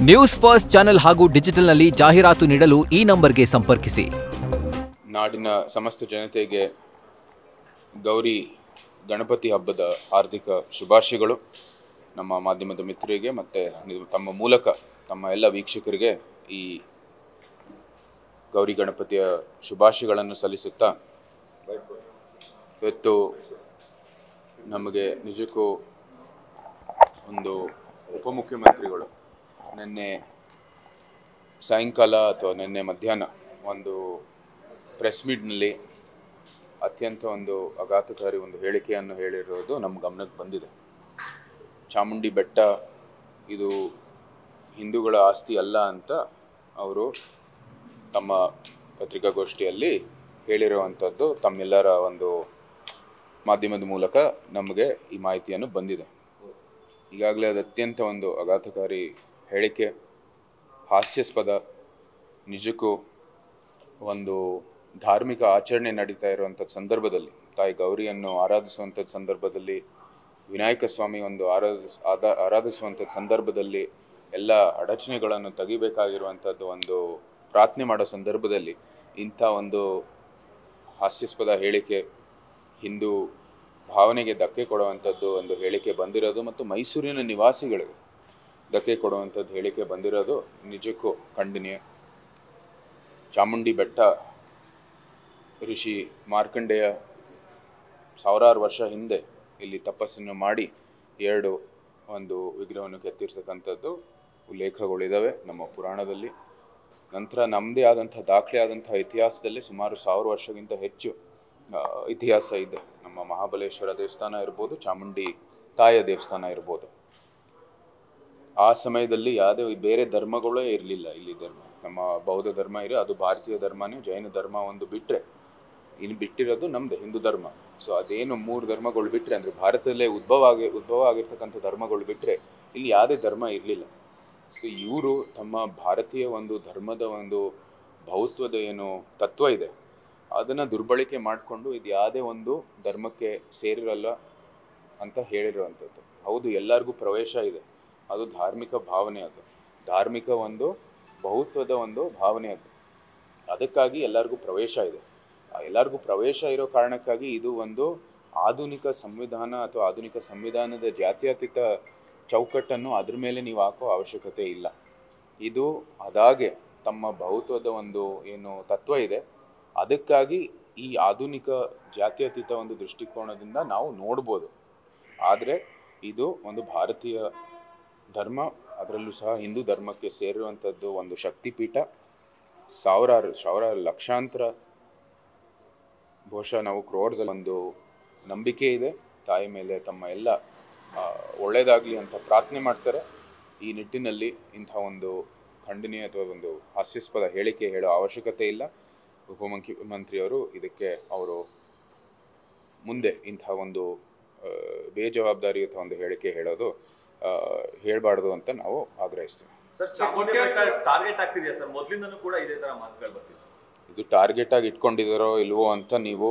News first channel ಹಾಗೂ ಡಿಜಿಟಲ್ನಲ್ಲಿ ಜಾಹೀರಾತು ನೀಡಲು ಈ ನಂಬರ್ಗೆ ಸಂಪರ್ಕಿಸಿ. ನಾಡಿನ ಸಮಸ್ತ ಜನತೆಗೆ ಗೌರಿ ಗಣಪತಿ ಹಬ್ಬದ ಹಾರ್ದಿಕ ಶುಭಾಶಯಗಳು. ನಮ್ಮ ಮಾಧ್ಯಮದ ಮಿತ್ರರಿಗೆ ಮತ್ತು ತಮ್ಮ ಮೂಲಕ ತಮ್ಮ ಎಲ್ಲ ವೀಕ್ಷಕರಿಗೆ ಈ ಗೌರಿ ಗಣಪತಿಯ ಶುಭಾಶಯಗಳನ್ನು ಸಲ್ಲಿಸುತ್ತಾ, ಇವತ್ತು ನಮಗೆ ನಿಜಕ್ಕೂ ಒಂದು ಉಪಮುಖ್ಯಮಂತ್ರಿಗಳು ನಿನ್ನೆ ಸಾಯಂಕಾಲ ಅಥವಾ ನಿನ್ನೆ ಮಧ್ಯಾಹ್ನ ಒಂದು ಪ್ರೆಸ್ ಮೀಟ್ನಲ್ಲಿ ಅತ್ಯಂತ ಒಂದು ಆಘಾತಕಾರಿ ಒಂದು ಹೇಳಿಕೆಯನ್ನು ಹೇಳಿರೋದು ನಮ್ಮ ಗಮನಕ್ಕೆ ಬಂದಿದೆ. ಚಾಮುಂಡಿ ಬೆಟ್ಟ ಇದು ಹಿಂದೂಗಳ ಆಸ್ತಿ ಅಲ್ಲ ಅಂತ ಅವರು ತಮ್ಮ ಪತ್ರಿಕಾಗೋಷ್ಠಿಯಲ್ಲಿ ಹೇಳಿರುವಂಥದ್ದು ತಮ್ಮೆಲ್ಲರ ಒಂದು ಮಾಧ್ಯಮದ ಮೂಲಕ ನಮಗೆ ಈ ಮಾಹಿತಿಯನ್ನು ಬಂದಿದೆ. ಈಗಾಗಲೇ ಅದು ಅತ್ಯಂತ ಒಂದು ಆಘಾತಕಾರಿ ಹೇಳಿಕೆ, ಹಾಸ್ಯಾಸ್ಪದ. ನಿಜಕ್ಕೂ ಒಂದು ಧಾರ್ಮಿಕ ಆಚರಣೆ ನಡೀತಾ ಇರುವಂಥ ಸಂದರ್ಭದಲ್ಲಿ, ತಾಯಿ ಗೌರಿಯನ್ನು ಆರಾಧಿಸುವಂಥ ಸಂದರ್ಭದಲ್ಲಿ, ವಿನಾಯಕ ಸ್ವಾಮಿ ಒಂದು ಆರಾಧಿಸುವಂಥ ಸಂದರ್ಭದಲ್ಲಿ ಎಲ್ಲ ಅಡಚಣೆಗಳನ್ನು ತೆಗಿಬೇಕಾಗಿರುವಂಥದ್ದು ಒಂದು ಪ್ರಾರ್ಥನೆ ಮಾಡೋ ಸಂದರ್ಭದಲ್ಲಿ ಇಂಥ ಒಂದು ಹಾಸ್ಯಾಸ್ಪದ ಹೇಳಿಕೆ, ಹಿಂದೂ ಭಾವನೆಗೆ ಧಕ್ಕೆ ಕೊಡುವಂಥದ್ದು ಒಂದು ಹೇಳಿಕೆ ಬಂದಿರೋದು ಮತ್ತು ಮೈಸೂರಿನ ನಿವಾಸಿಗಳಿಗೆ ಧಕ್ಕೆ ಕೊಡುವಂಥದ್ದು ಹೇಳಿಕೆ ಬಂದಿರೋದು ನಿಜಕ್ಕೂ ಖಂಡನೀಯ. ಚಾಮುಂಡಿ ಬೆಟ್ಟ ಋಷಿ ಮಾರ್ಕಂಡೇಯ ಸಾವಿರಾರು ವರ್ಷ ಹಿಂದೆ ಇಲ್ಲಿ ತಪಸ್ಸನ್ನು ಮಾಡಿ 2 ಒಂದು ವಿಗ್ರಹವನ್ನು ಕೆತ್ತಿರ್ತಕ್ಕಂಥದ್ದು ಉಲ್ಲೇಖಗಳಿದ್ದಾವೆ ನಮ್ಮ ಪುರಾಣದಲ್ಲಿ. ನಂತರ ನಮ್ಮದೇ ಆದಂಥ ದಾಖಲೆ ಆದಂಥ ಇತಿಹಾಸದಲ್ಲಿ ಸುಮಾರು 1000 ವರ್ಷಕ್ಕಿಂತ ಹೆಚ್ಚು ಇತಿಹಾಸ ಇದೆ. ನಮ್ಮ ಮಹಾಬಲೇಶ್ವರ ದೇವಸ್ಥಾನ ಇರ್ಬೋದು, ಚಾಮುಂಡಿ ತಾಯ ದೇವಸ್ಥಾನ ಇರ್ಬೋದು. ಆ ಸಮಯದಲ್ಲಿ ಯಾವುದೇ ಬೇರೆ ಧರ್ಮಗಳೇ ಇರಲಿಲ್ಲ. ಇಲ್ಲಿ ಧರ್ಮ ನಮ್ಮ ಬೌದ್ಧ ಧರ್ಮ ಇರೋ, ಅದು ಭಾರತೀಯ ಧರ್ಮನೇ. ಜೈನ ಧರ್ಮ ಒಂದು ಬಿಟ್ಟರೆ ಇನ್ನು ಬಿಟ್ಟಿರೋದು ನಮ್ಮದು ಹಿಂದೂ ಧರ್ಮ. ಸೊ ಅದೇನು 3 ಧರ್ಮಗಳು ಬಿಟ್ಟರೆ, ಅಂದರೆ ಭಾರತದಲ್ಲೇ ಉದ್ಭವ ಆಗಿರ್ತಕ್ಕಂಥ ಧರ್ಮಗಳು ಬಿಟ್ಟರೆ ಇಲ್ಲಿ ಯಾವುದೇ ಧರ್ಮ ಇರಲಿಲ್ಲ. ಸೊ ಇವರು ತಮ್ಮ ಭಾರತೀಯ ಒಂದು ಧರ್ಮದ ಒಂದು ಬಹುತ್ವದ ಏನು ತತ್ವ ಇದೆ ಅದನ್ನು ದುರ್ಬಳಕೆ ಮಾಡಿಕೊಂಡು ಇದು ಯಾವುದೇ ಒಂದು ಧರ್ಮಕ್ಕೆ ಸೇರಿರಲ್ಲ ಅಂತ ಹೇಳಿರುವಂಥದ್ದು. ಹೌದು, ಎಲ್ಲರಿಗೂ ಪ್ರವೇಶ ಇದೆ, ಅದು ಧಾರ್ಮಿಕ ಭಾವನೆ, ಅದು ಧಾರ್ಮಿಕ ಒಂದು ಬಹುತ್ವದ ಒಂದು ಭಾವನೆ, ಅದು ಅದಕ್ಕಾಗಿ ಎಲ್ಲರಿಗೂ ಪ್ರವೇಶ ಇದೆ. ಎಲ್ಲರಿಗೂ ಪ್ರವೇಶ ಇರೋ ಕಾರಣಕ್ಕಾಗಿ ಇದು ಒಂದು ಆಧುನಿಕ ಸಂವಿಧಾನ ಅಥವಾ ಆಧುನಿಕ ಸಂವಿಧಾನದ ಜಾತ್ಯತೀತ ಚೌಕಟ್ಟನ್ನು ಅದ್ರ ಮೇಲೆ ನೀವು ಹಾಕೋ ಅವಶ್ಯಕತೆ ಇಲ್ಲ. ಇದು ಅದಾಗೆ ತಮ್ಮ ಬಹುತ್ವದ ಒಂದು ಏನು ತತ್ವ ಇದೆ, ಅದಕ್ಕಾಗಿ ಈ ಆಧುನಿಕ ಜಾತ್ಯತೀತ ಒಂದು ದೃಷ್ಟಿಕೋನದಿಂದ ನಾವು ನೋಡ್ಬೋದು. ಆದರೆ ಇದು ಒಂದು ಭಾರತೀಯ ಧರ್ಮ, ಅದರಲ್ಲೂ ಸಹ ಹಿಂದೂ ಧರ್ಮಕ್ಕೆ ಸೇರಿರುವಂಥದ್ದು ಒಂದು ಶಕ್ತಿಪೀಠ. ಸಾವಿರಾರು ಲಕ್ಷಾಂತರ, ಬಹುಶಃ ನಾವು ಕ್ರೋರ್ಸ್ ಒಂದು ನಂಬಿಕೆ ಇದೆ ತಾಯಿ ಮೇಲೆ. ತಮ್ಮ ಎಲ್ಲ ಒಳ್ಳೆಯದಾಗಲಿ ಅಂತ ಪ್ರಾರ್ಥನೆ ಮಾಡ್ತಾರೆ. ಈ ನಿಟ್ಟಿನಲ್ಲಿ ಇಂಥ ಒಂದು ಖಂಡನೀಯ ಅಥವಾ ಒಂದು ಹಾಸ್ಯಾಸ್ಪದ ಹೇಳಿಕೆ ಹೇಳೋ ಅವಶ್ಯಕತೆ ಇಲ್ಲ. ಉಪಮುಖ್ಯಮಂತ್ರಿಯವರು ಇದಕ್ಕೆ ಅವರು ಮುಂದೆ ಇಂಥ ಒಂದು ಬೇಜವಾಬ್ದಾರಿಯುತ ಒಂದು ಹೇಳಿಕೆ ಹೇಳಬಾರ್ದು ಅಂತ ನಾವು ಆಗ್ರಹಿಸ್ತೀವಿ. ಇದು ಟಾರ್ಗೆಟ್ ಆಗಿ ಇಟ್ಕೊಂಡಿದ್ದಾರೋ ಇಲ್ವೋ ಅಂತ ನೀವು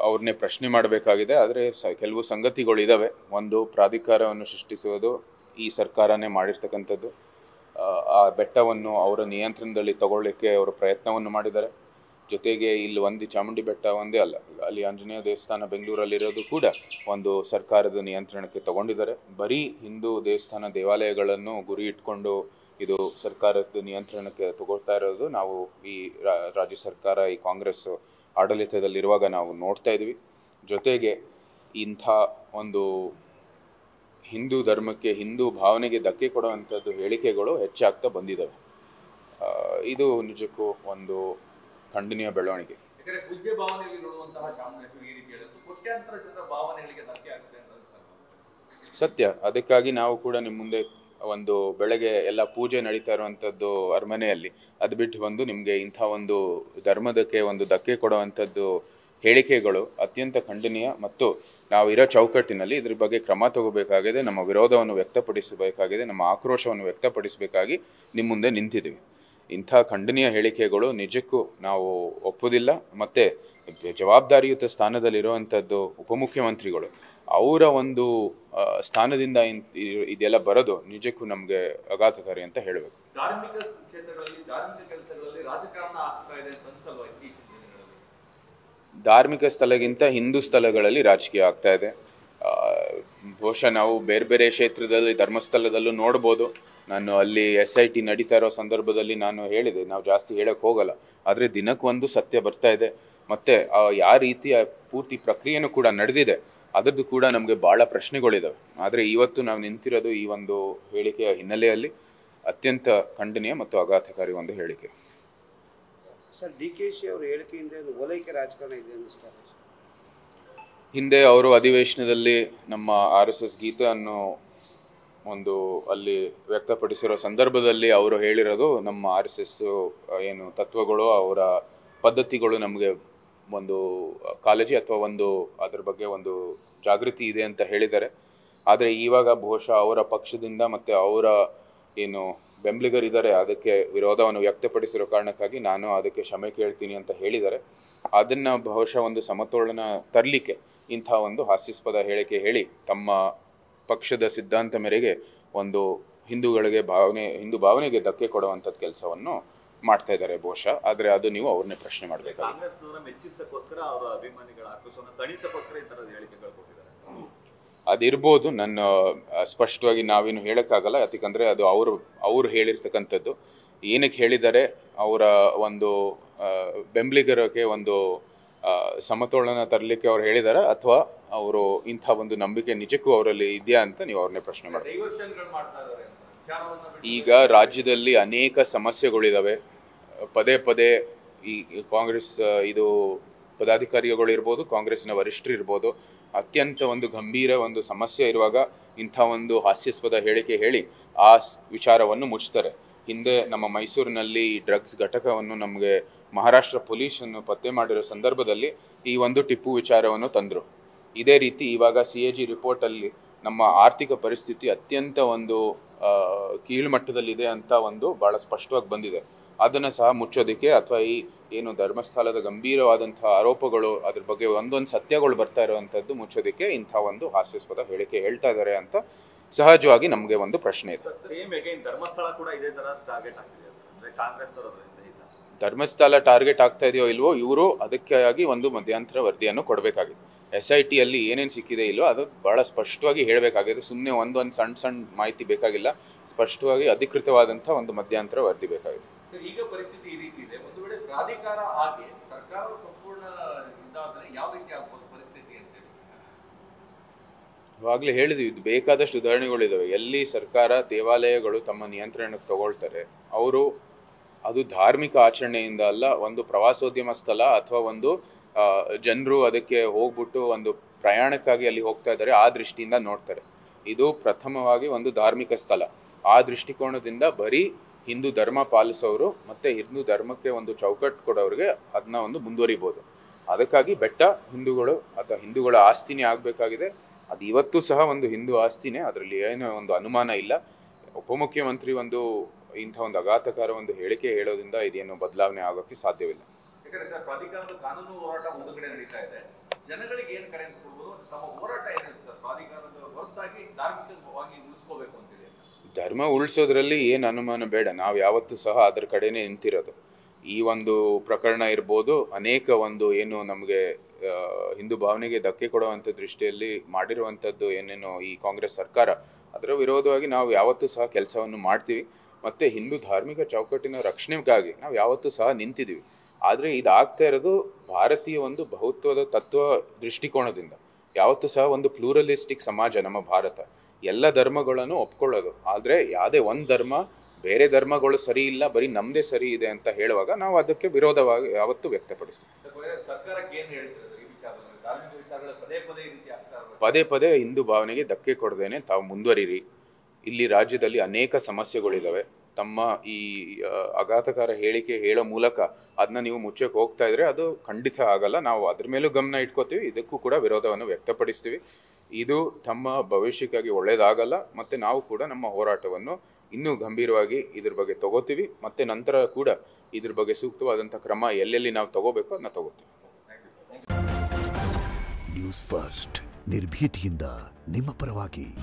ಅವ್ರನ್ನೇ ಪ್ರಶ್ನೆ ಮಾಡಬೇಕಾಗಿದೆ. ಆದರೆ ಕೆಲವು ಸಂಗತಿಗಳಿದ್ದಾವೆ. ಒಂದು, ಪ್ರಾಧಿಕಾರವನ್ನು ಸೃಷ್ಟಿಸುವುದು ಈ ಸರ್ಕಾರನೇ ಮಾಡಿರ್ತಕ್ಕಂಥದ್ದು. ಆ ಬೆಟ್ಟವನ್ನು ಅವರ ನಿಯಂತ್ರಣದಲ್ಲಿ ತಗೊಳ್ಳಿಕ್ಕೆ ಅವರು ಪ್ರಯತ್ನವನ್ನು ಮಾಡಿದ್ದಾರೆ. ಜೊತೆಗೆ ಇಲ್ಲಿ ಒಂದು ಚಾಮುಂಡಿ ಬೆಟ್ಟ ಒಂದೇ ಅಲ್ಲ, ಅಲ್ಲಿ ಆಂಜನೇಯ ದೇವಸ್ಥಾನ ಬೆಂಗಳೂರಲ್ಲಿರೋದು ಕೂಡ ಒಂದು ಸರ್ಕಾರದ ನಿಯಂತ್ರಣಕ್ಕೆ ತಗೊಂಡಿದ್ದಾರೆ. ಬರೀ ಹಿಂದೂ ದೇವಸ್ಥಾನ ದೇವಾಲಯಗಳನ್ನು ಗುರಿ ಇಟ್ಕೊಂಡು ಇದು ಸರ್ಕಾರದ ನಿಯಂತ್ರಣಕ್ಕೆ ತಗೊಳ್ತಾ ಇರೋದು ನಾವು ಈ ರಾಜ್ಯ ಸರ್ಕಾರ, ಈ ಕಾಂಗ್ರೆಸ್ ಆಡಳಿತದಲ್ಲಿರುವಾಗ ನಾವು ನೋಡ್ತಾ ಇದ್ವಿ. ಜೊತೆಗೆ ಇಂಥ ಒಂದು ಹಿಂದೂ ಧರ್ಮಕ್ಕೆ, ಹಿಂದೂ ಭಾವನೆಗೆ ಧಕ್ಕೆ ಕೊಡುವಂಥದ್ದು ಹೇಳಿಕೆಗಳು ಹೆಚ್ಚಾಗ್ತಾ ಬಂದಿದ್ದಾವೆ. ಇದು ನಿಜಕ್ಕೂ ಒಂದು ಖಂಡನೀಯ ಬೆಳವಣಿಗೆ. ಸತ್ಯ. ಅದಕ್ಕಾಗಿ ನಾವು ಕೂಡ ನಿಮ್ಮ ಮುಂದೆ ಒಂದು ಬೆಳಗ್ಗೆ ಎಲ್ಲ ಪೂಜೆ ನಡೀತಾ ಇರುವಂಥದ್ದು ಅರಮನೆಯಲ್ಲಿ, ಅದು ಬಿಟ್ಟು ಬಂದು ನಿಮಗೆ ಇಂಥ ಒಂದು ಧರ್ಮದಕ್ಕೆ ಒಂದು ಧಕ್ಕೆ ಕೊಡುವಂಥದ್ದು ಹೇಳಿಕೆಗಳು ಅತ್ಯಂತ ಖಂಡನೀಯ. ಮತ್ತು ನಾವು ಇರೋ ಚೌಕಟ್ಟಿನಲ್ಲಿ ಇದ್ರ ಬಗ್ಗೆ ಕ್ರಮ ತಗೋಬೇಕಾಗಿದೆ, ನಮ್ಮ ವಿರೋಧವನ್ನು ವ್ಯಕ್ತಪಡಿಸಬೇಕಾಗಿದೆ, ನಮ್ಮ ಆಕ್ರೋಶವನ್ನು ವ್ಯಕ್ತಪಡಿಸಬೇಕಾಗಿ ನಿಮ್ಮ ಮುಂದೆ ನಿಂತಿದ್ದೀವಿ. ಇಂಥ ಖಂಡನೀಯ ಹೇಳಿಕೆಗಳು ನಿಜಕ್ಕೂ ನಾವು ಒಪ್ಪುವುದಿಲ್ಲ. ಮತ್ತು ಜವಾಬ್ದಾರಿಯುತ ಸ್ಥಾನದಲ್ಲಿರುವಂಥದ್ದು ಉಪಮುಖ್ಯಮಂತ್ರಿಗಳು ಅವರ ಒಂದು ಸ್ಥಾನದಿಂದ ಇದೆಲ್ಲ ಬರೋದು ನಿಜಕ್ಕೂ ನಮಗೆ ಆಘಾತಕಾರಿ ಅಂತ ಹೇಳಬೇಕು. ಧಾರ್ಮಿಕ ಕ್ಷೇತ್ರಗಳಲ್ಲಿ ಧಾರ್ಮಿಕ ಕೆಲಸಗಳಲ್ಲಿ ರಾಜಕಾರಣ ಆಗ್ತಾ ಇದೆ ಅಂತ ಅನ್ಸಲ್ವಾ ಇತ್ತೀಚಿನ ದಿನಗಳಲ್ಲಿ? ಧಾರ್ಮಿಕ ಸ್ಥಳಗಿಂತ ಹಿಂದೂ ಸ್ಥಳಗಳಲ್ಲಿ ರಾಜಕೀಯ ಆಗ್ತಾ ಇದೆ. ಬಹುಶಃ ನಾವು ಬೇರೆ ಬೇರೆ ಕ್ಷೇತ್ರದಲ್ಲಿ ಧರ್ಮಸ್ಥಳದಲ್ಲೂ ನೋಡ್ಬೋದು. ನಾನು ಅಲ್ಲಿ SIT ನಡೀತಾ ಇರೋ ಸಂದರ್ಭದಲ್ಲಿ ನಾನು ಹೇಳಿದೆ, ನಾವು ಜಾಸ್ತಿ ಹೇಳಕ್ಕೆ ಹೋಗಲ್ಲ, ಆದರೆ ದಿನಕ್ಕೊಂದು ಸತ್ಯ ಬರ್ತಾ ಇದೆ. ಮತ್ತು ಯಾವ ರೀತಿಯ ಪೂರ್ತಿ ಪ್ರಕ್ರಿಯೆನೂ ಕೂಡ ನಡೆದಿದೆ ಅದರದ್ದು ಕೂಡ ನಮಗೆ ಭಾಳ ಪ್ರಶ್ನೆಗಳಿದ್ದಾವೆ. ಆದರೆ ಇವತ್ತು ನಾವು ನಿಂತಿರೋದು ಈ ಒಂದು ಹೇಳಿಕೆಯ ಹಿನ್ನೆಲೆಯಲ್ಲಿ ಅತ್ಯಂತ ಖಂಡನೀಯ ಮತ್ತು ಆಘಾತಕಾರಿ ಒಂದು ಹೇಳಿಕೆ. ಸರ್, DKC ಅವರ ಹೇಳಿಕೆಯಿಂದ ಓಲೈಕೆ ರಾಜಕಾರಣ ಇದೆ ಅನ್ನಿಸ್ತಾರೆ. ಹಿಂದೆ ಅವರು ಅಧಿವೇಶನದಲ್ಲಿ ನಮ್ಮ RSS ಗೀತೆಯನ್ನು ಒಂದು ಅಲ್ಲಿ ವ್ಯಕ್ತಪಡಿಸಿರೋ ಸಂದರ್ಭದಲ್ಲಿ ಅವರು ಹೇಳಿರೋದು ನಮ್ಮ RSS ಏನು ತತ್ವಗಳು ಅವರ ಪದ್ಧತಿಗಳು ನಮಗೆ ಒಂದು ಕಾಳಜಿ ಅಥವಾ ಒಂದು ಅದ್ರ ಬಗ್ಗೆ ಒಂದು ಜಾಗೃತಿ ಇದೆ ಅಂತ ಹೇಳಿದ್ದಾರೆ. ಆದರೆ ಇವಾಗ ಬಹುಶಃ ಅವರ ಪಕ್ಷದಿಂದ ಮತ್ತು ಅವರ ಏನು ಬೆಂಬಲಿಗರಿದ್ದಾರೆ ಅದಕ್ಕೆ ವಿರೋಧವನ್ನು ವ್ಯಕ್ತಪಡಿಸಿರೋ ಕಾರಣಕ್ಕಾಗಿ ನಾನು ಅದಕ್ಕೆ ಕ್ಷಮೆ ಕೇಳ್ತೀನಿ ಅಂತ ಹೇಳಿದ್ದಾರೆ. ಅದನ್ನು ಬಹುಶಃ ಒಂದು ಸಮತೋಲನ ತರಲಿಕ್ಕೆ ಇಂಥ ಒಂದು ಹಾಸ್ಯಾಸ್ಪದ ಹೇಳಿಕೆ ಹೇಳಿ ತಮ್ಮ ಪಕ್ಷದ ಸಿದ್ಧಾಂತ ಮೇರೆಗೆ ಒಂದು ಹಿಂದೂ ಭಾವನೆಗೆ ಧಕ್ಕೆ ಕೊಡುವಂಥದ್ದು ಕೆಲಸವನ್ನು ಮಾಡ್ತಾ ಇದ್ದಾರೆ ಬಹುಶಃ. ಆದರೆ ಅದು ನೀವು ಅವ್ರನ್ನೇ ಪ್ರಶ್ನೆ ಮಾಡಬೇಕಾಗಿದೆ. ಅದಿರ್ಬೋದು, ನನ್ನ ಸ್ಪಷ್ಟವಾಗಿ ನಾವೇನು ಹೇಳೋಕ್ಕಾಗಲ್ಲ. ಯಾಕಂದರೆ ಅದು ಅವರು ಹೇಳಿರ್ತಕ್ಕಂಥದ್ದು ಏನಕ್ಕೆ ಹೇಳಿದ್ದಾರೆ, ಅವರ ಒಂದು ಬೆಂಬಲಿಗರಿಗೆ ಒಂದು ಸಮತೋಲನ ತರಲಿಕ್ಕೆ ಅವ್ರು ಹೇಳಿದಾರ ಅಥವಾ ಅವರು ಇಂಥ ಒಂದು ನಂಬಿಕೆ ನಿಜಕ್ಕೂ ಅವರಲ್ಲಿ ಇದೆಯಾ ಅಂತ ನೀವು ಅವ್ರನ್ನೇ ಪ್ರಶ್ನೆ ಮಾಡಿ. ಈಗ ರಾಜ್ಯದಲ್ಲಿ ಅನೇಕ ಸಮಸ್ಯೆಗಳಿದ್ದಾವೆ. ಪದೇ ಪದೇ ಈ ಕಾಂಗ್ರೆಸ್ ಇದು ಪದಾಧಿಕಾರಿಗಳಿರ್ಬೋದು, ಕಾಂಗ್ರೆಸ್ನ ವರಿಷ್ಠರು ಇರ್ಬೋದು, ಅತ್ಯಂತ ಒಂದು ಗಂಭೀರ ಒಂದು ಸಮಸ್ಯೆ ಇರುವಾಗ ಇಂಥ ಒಂದು ಹಾಸ್ಯಾಸ್ಪದ ಹೇಳಿಕೆ ಹೇಳಿ ಆ ವಿಚಾರವನ್ನು ಮುಚ್ತಾರೆ. ಹಿಂದೆ ನಮ್ಮ ಮೈಸೂರಿನಲ್ಲಿ ಡ್ರಗ್ಸ್ ಘಟಕವನ್ನು ನಮಗೆ ಮಹಾರಾಷ್ಟ್ರ ಪೊಲೀಸನ್ನು ಪತ್ತೆ ಮಾಡಿರೋ ಸಂದರ್ಭದಲ್ಲಿ ಈ ಒಂದು ಟಿಪ್ಪು ವಿಚಾರವನ್ನು ತಂದರು. ಇದೇ ರೀತಿ ಇವಾಗ CAG ರಿಪೋರ್ಟಲ್ಲಿ ನಮ್ಮ ಆರ್ಥಿಕ ಪರಿಸ್ಥಿತಿ ಅತ್ಯಂತ ಒಂದು ಕೀಳುಮಟ್ಟದಲ್ಲಿದೆ ಅಂತ ಒಂದು ಭಾಳ ಸ್ಪಷ್ಟವಾಗಿ ಬಂದಿದೆ. ಅದನ್ನು ಸಹ ಮುಚ್ಚೋದಕ್ಕೆ ಅಥವಾ ಈ ಏನು ಧರ್ಮಸ್ಥಳದ ಗಂಭೀರವಾದಂಥ ಆರೋಪಗಳು ಅದ್ರ ಬಗ್ಗೆ ಒಂದೊಂದು ಸತ್ಯಗಳು ಬರ್ತಾ ಇರುವಂಥದ್ದು ಮುಚ್ಚೋದಕ್ಕೆ ಇಂಥ ಒಂದು ಹಾಸ್ಯಾಸ್ಪದ ಹೇಳಿಕೆ ಹೇಳ್ತಾ ಇದ್ದಾರೆ ಅಂತ ಸಹಜವಾಗಿ ನಮಗೆ ಒಂದು ಪ್ರಶ್ನೆ ಇದೆ. ಧರ್ಮಸ್ಥಳ ಟಾರ್ಗೆಟ್ ಆಗ್ತಾ ಇದೆಯೋ ಇಲ್ವೋ, ಇವರು ಅದಕ್ಕಾಗಿ ಒಂದು ಮಧ್ಯಂತರ ವರದಿಯನ್ನು ಕೊಡಬೇಕಾಗಿದೆ. SIT ಅಲ್ಲಿ ಏನೇನು ಸಿಕ್ಕಿದೆ ಇಲ್ವೋ ಅದು ಭಾಳ ಸ್ಪಷ್ಟವಾಗಿ ಹೇಳಬೇಕಾಗಿದೆ. ಸುಮ್ಮನೆ ಒಂದೊಂದು ಸಣ್ಣ ಮಾಹಿತಿ ಬೇಕಾಗಿಲ್ಲ, ಸ್ಪಷ್ಟವಾಗಿ ಅಧಿಕೃತವಾದಂಥ ಒಂದು ಮಧ್ಯಂತರ ವರದಿ ಬೇಕಾಗಿದೆ. ಈಗ ಪರಿಸ್ಥಿತಿ ಈ ರೀತಿ ಇದೆ. ಒಂದು ವೇಳೆ ಪ್ರಾಧಿಕಾರ ಆಗಿ ಸರ್ಕಾರ ಸಂಪೂರ್ಣ ಇದಾದರೆ ಯಾವ ರೀತಿ ಆಗ್ಬೋದು ಪರಿಸ್ಥಿತಿ ಅಂತ ಇವಾಗಲೇ ಹೇಳಿದ್ವಿ, ಇದು ಬೇಕಾದಷ್ಟು ಉದಾಹರಣೆಗಳಿದ್ದಾವೆ. ಎಲ್ಲಿ ಸರ್ಕಾರ ದೇವಾಲಯಗಳು ತಮ್ಮ ನಿಯಂತ್ರಣಕ್ಕೆ ತಗೊಳ್ತಾರೆ, ಅವರು ಅದು ಧಾರ್ಮಿಕ ಆಚರಣೆಯಿಂದ ಅಲ್ಲ, ಒಂದು ಪ್ರವಾಸೋದ್ಯಮ ಸ್ಥಳ ಅಥವಾ ಒಂದು ಜನರು ಅದಕ್ಕೆ ಹೋಗ್ಬಿಟ್ಟು ಒಂದು ಪ್ರಯಾಣಕ್ಕಾಗಿ ಅಲ್ಲಿ ಹೋಗ್ತಾ ಇದ್ದಾರೆ ಆ ದೃಷ್ಟಿಯಿಂದ ನೋಡ್ತಾರೆ. ಇದು ಪ್ರಥಮವಾಗಿ ಒಂದು ಧಾರ್ಮಿಕ ಸ್ಥಳ. ಆ ದೃಷ್ಟಿಕೋನದಿಂದ ಬರೀ ಹಿಂದೂ ಧರ್ಮ ಪಾಲಿಸೋರು ಮತ್ತು ಹಿಂದೂ ಧರ್ಮಕ್ಕೆ ಒಂದು ಚೌಕಟ್ಟು ಕೊಡೋರಿಗೆ ಅದನ್ನ ಒಂದು ಮುಂದುವರಿಬೋದು. ಅದಕ್ಕಾಗಿ ಬೆಟ್ಟ ಹಿಂದೂಗಳು ಅಥವಾ ಹಿಂದೂಗಳ ಆಸ್ತಿನೇ ಆಗಬೇಕಾಗಿದೆ. ಅದು ಇವತ್ತು ಸಹ ಒಂದು ಹಿಂದೂ ಆಸ್ತಿನೇ, ಅದರಲ್ಲಿ ಏನೋ ಒಂದು ಅನುಮಾನ ಇಲ್ಲ. ಉಪಮುಖ್ಯಮಂತ್ರಿ ಒಂದು ಇಂಥ ಒಂದು ಆಘಾತಕಾರ ಒಂದು ಹೇಳಿಕೆ ಹೇಳೋದ್ರಿಂದ ಇದೇನು ಬದಲಾವಣೆ ಆಗೋಕ್ಕೆ ಸಾಧ್ಯವಿಲ್ಲ. ಯಾಕಂದ್ರೆ ಸರ್, ಪ್ರಾಧಿಕಾರದ ಕಾನೂನು ಹೋರಾಟ ಮುಂದುಗಡೆ ನಡೀತಾ ಇದೆ. ಜನಗಳಿಗೆ ಏನು ಕರೆ ಕೊಡ್ಬೋದು, ತಮ್ಮ ಹೋರಾಟ ಏನಿದೆ ಸರ್, ಪ್ರಾಧಿಕಾರದ ಹೊರತಾಗಿ ಧಾರ್ಮಿಕವಾಗಿ ಉಳಿಸ್ಕೋಬೇಕು ಅಂತಿದೆ? ಧರ್ಮ ಉಳಿಸೋದ್ರಲ್ಲಿ ಏನು ಅನುಮಾನ ಬೇಡ, ನಾವು ಯಾವತ್ತೂ ಸಹ ಅದರ ಕಡೆನೇ ನಿಂತಿರೋದು. ಈ ಒಂದು ಪ್ರಕರಣ ಇರ್ಬೋದು, ಅನೇಕ ಒಂದು ಏನು ನಮಗೆ ಹಿಂದೂ ಭಾವನೆಗೆ ಧಕ್ಕೆ ಕೊಡುವಂಥ ದೃಷ್ಟಿಯಲ್ಲಿ ಮಾಡಿರುವಂಥದ್ದು ಏನೇನು ಈ ಕಾಂಗ್ರೆಸ್ ಸರ್ಕಾರ, ಅದರ ವಿರೋಧವಾಗಿ ನಾವು ಯಾವತ್ತೂ ಸಹ ಕೆಲಸವನ್ನು ಮಾಡ್ತೀವಿ. ಮತ್ತು ಹಿಂದೂ ಧಾರ್ಮಿಕ ಚೌಕಟ್ಟಿನ ರಕ್ಷಣೆಗಾಗಿ ನಾವು ಯಾವತ್ತೂ ಸಹ ನಿಂತಿದ್ದೀವಿ. ಆದರೆ ಇದಾಗ್ತಾ ಇರೋದು ಭಾರತೀಯ ಒಂದು ಬಹುತ್ವದ ತತ್ವ ದೃಷ್ಟಿಕೋನದಿಂದ. ಯಾವತ್ತೂ ಸಹ ಒಂದು ಪ್ಲೂರಲಿಸ್ಟಿಕ್ ಸಮಾಜ ನಮ್ಮ ಭಾರತ, ಎಲ್ಲ ಧರ್ಮಗಳನ್ನು ಒಪ್ಕೊಳ್ಳೋದು. ಆದರೆ ಯಾವುದೇ ಒಂದು ಧರ್ಮ ಬೇರೆ ಧರ್ಮಗಳು ಸರಿ ಇಲ್ಲ, ಬರೀ ನಮ್ಮದೇ ಸರಿ ಇದೆ ಅಂತ ಹೇಳುವಾಗ ನಾವು ಅದಕ್ಕೆ ವಿರೋಧವಾಗಿ ಯಾವತ್ತೂ ವ್ಯಕ್ತಪಡಿಸ್ತೀವಿ. ಪದೇ ಪದೇ ಹಿಂದೂ ಭಾವನೆಗೆ ಧಕ್ಕೆ ಕೊಡದೇನೆ ತಾವು ಮುಂದುವರಿರಿ. ಇಲ್ಲಿ ರಾಜ್ಯದಲ್ಲಿ ಅನೇಕ ಸಮಸ್ಯೆಗಳಿದ್ದಾವೆ. ತಮ್ಮ ಈ ಆಘಾತಕಾರ ಹೇಳಿಕೆ ಹೇಳೋ ಮೂಲಕ ಅದನ್ನ ನೀವು ಮುಚ್ಚಕ್ಕೆ ಹೋಗ್ತಾ ಇದ್ರೆ ಅದು ಖಂಡಿತ ಆಗಲ್ಲ. ನಾವು ಅದ್ರ ಮೇಲೂ ಗಮನ ಇಟ್ಕೋತೀವಿ, ಇದಕ್ಕೂ ಕೂಡ ವಿರೋಧವನ್ನು ವ್ಯಕ್ತಪಡಿಸ್ತೀವಿ. ಇದು ತಮ್ಮ ಭವಿಷ್ಯಕ್ಕಾಗಿ ಒಳ್ಳೇದಾಗಲ್ಲ. ಮತ್ತು ನಾವು ಕೂಡ ನಮ್ಮ ಹೋರಾಟವನ್ನು ಇನ್ನೂ ಗಂಭೀರವಾಗಿ ಇದ್ರ ಬಗ್ಗೆ ತಗೋತೀವಿ. ಮತ್ತು ನಂತರ ಕೂಡ ಇದ್ರ ಬಗ್ಗೆ ಸೂಕ್ತವಾದಂಥ ಕ್ರಮ ಎಲ್ಲೆಲ್ಲಿ ನಾವು ತಗೋಬೇಕು ಅದನ್ನ ತಗೋತೀವಿ. ನ್ಯೂಸ್ ಫಸ್ಟ್ ನಿರ್ಭೀತಿಯಿಂದ ನಿಮ್ಮ ಪರವಾಗಿ.